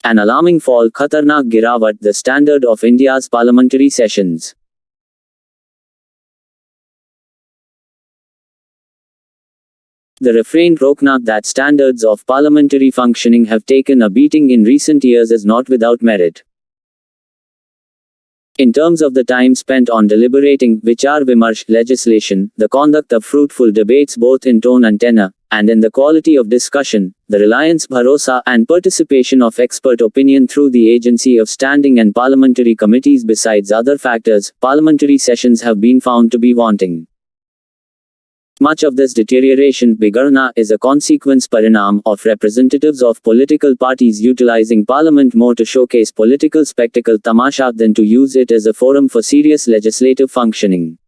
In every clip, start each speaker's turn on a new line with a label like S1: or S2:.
S1: An alarming fall, khatarnak girawat, the standard of India's parliamentary sessions. The refrain rokna, that standards of parliamentary functioning have taken a beating in recent years, is not without merit. In terms of the time spent on deliberating, vichar vimarsh, legislation, the conduct of fruitful debates both in tone and tenor, and in the quality of discussion, the reliance, bharosa, and participation of expert opinion through the agency of standing and parliamentary committees, besides other factors, parliamentary sessions have been found to be wanting. Much of this deterioration, bigarna, is a consequence parinam of representatives of political parties utilizing parliament more to showcase political spectacle tamasha than to use it as a forum for serious legislative functioning.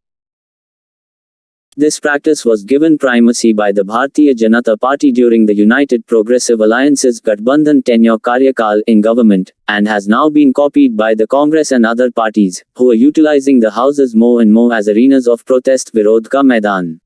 S1: This practice was given primacy by the Bharatiya Janata Party during the United Progressive Alliance's Gathbandhan tenure karyakal in government, and has now been copied by the Congress and other parties, who are utilizing the houses more and more as arenas of protest. Virod ka Maidan.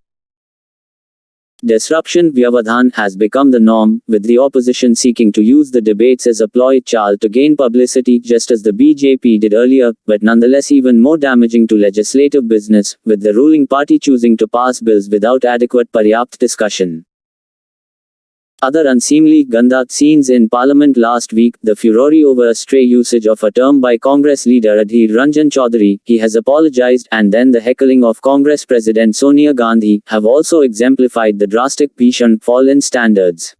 S1: Disruption, vyavadhan, has become the norm, with the opposition seeking to use the debates as a ploy chal to gain publicity, just as the BJP did earlier, but nonetheless even more damaging to legislative business, with the ruling party choosing to pass bills without adequate paryapt discussion. Other unseemly ganda scenes in Parliament last week, the furore over a stray usage of a term by Congress leader Adhir Ranjan Chaudhary, he has apologized, and then the heckling of Congress President Sonia Gandhi, have also exemplified the drastic Bhishan fall in standards.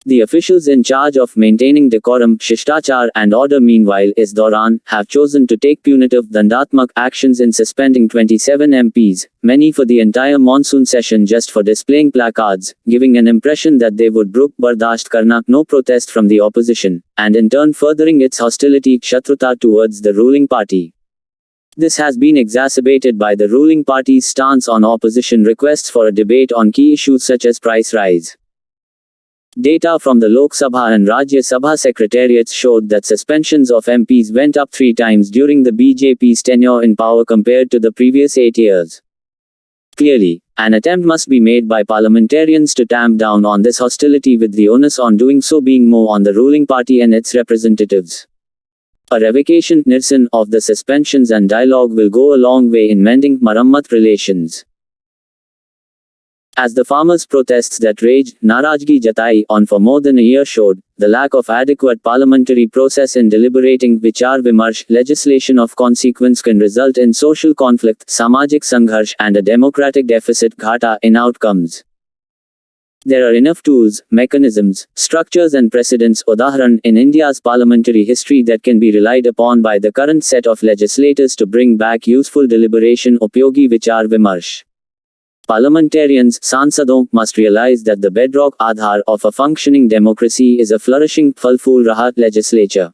S1: The officials in charge of maintaining decorum, shishtachar, and order meanwhile is Dauran, have chosen to take punitive dandatmak actions in suspending 27 MPs, many for the entire monsoon session just for displaying placards, giving an impression that they would bruk bardasht karna, no protest from the opposition, and in turn furthering its hostility, shatruta, towards the ruling party. This has been exacerbated by the ruling party's stance on opposition requests for a debate on key issues such as price rise. Data from the Lok Sabha and Rajya Sabha secretariats showed that suspensions of MPs went up 3 times during the BJP's tenure in power compared to the previous 8 years. Clearly, an attempt must be made by parliamentarians to tamp down on this hostility, with the onus on doing so being more on the ruling party and its representatives. A revocation, nirsan, of the suspensions and dialogue will go a long way in mending marammat relations. As the farmers' protests that raged, narajgi jatai, on for more than a year showed, the lack of adequate parliamentary process in deliberating vichar vimarsh legislation of consequence can result in social conflict, samajik sangharsh, and a democratic deficit ghata in outcomes. There are enough tools, mechanisms, structures and precedents udaharan in India's parliamentary history that can be relied upon by the current set of legislators to bring back useful deliberation, upyogi vichar vimarsh. Parliamentarians, sansadon, must realize that the bedrock, aadhar, of a functioning democracy is a flourishing, phalful rahat legislature.